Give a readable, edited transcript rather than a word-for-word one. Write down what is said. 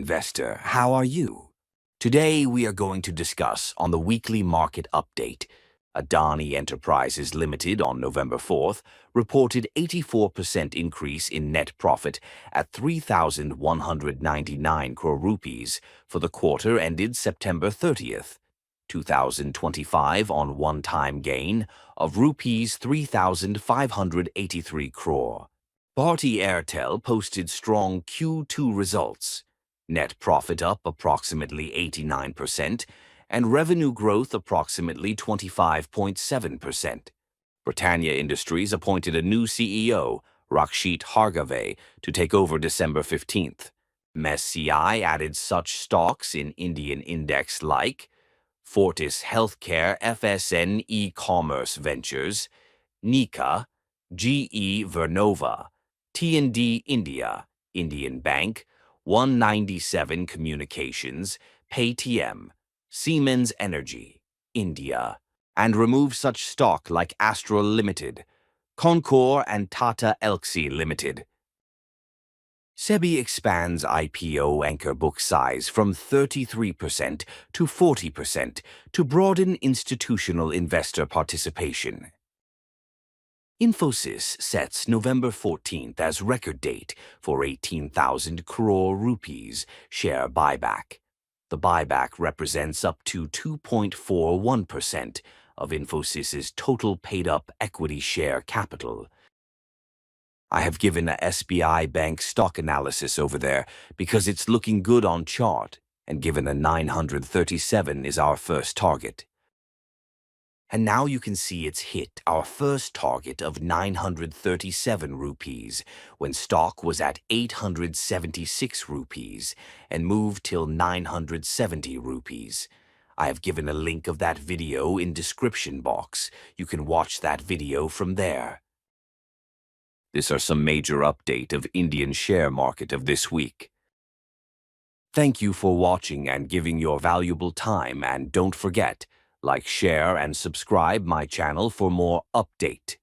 investor. How are you? Today we are going to discuss on the weekly market update. Adani Enterprises Limited on November 4th reported 84% increase in net profit at 3,199 crore rupees for the quarter ended September 30th, 2025 on one-time gain of rupees 3,583 crore. Bharti Airtel posted strong Q2 results. Net profit up approximately 89% and revenue growth approximately 25.7%. Bratinniya Industries appointed a new CEO, Rakshit Hargave, to take over December 15th. SBI added such stocks in Indian index like Fortis Healthcare, FSN E-Commerce Ventures, Nika, GE Vernova, T&D India, Indian Bank, 197 Communications, Paytm, Siemens Energy, India, and remove such stock like Astral Limited, Concor and Tata Elxsi Limited. SEBI expands IPO anchor book size from 33% to 40% to broaden institutional investor participation. Infosys sets November 14th as record date for 18,000 crore rupees share buyback. The buyback represents up to 2.41% of Infosys's total paid-up equity share capital. I have given a SBI Bank stock analysis over there because it's looking good on chart, and given a 937 is our first target. And now you can see it's hit our first target of 937 rupees when stock was at 876 rupees and moved till 970 rupees. I have given a link of that video in description box. You can watch that video from there. These are some major update of Indian share market of this week. Thank you for watching and giving your valuable time, and don't forget, like, share and subscribe my channel for more update.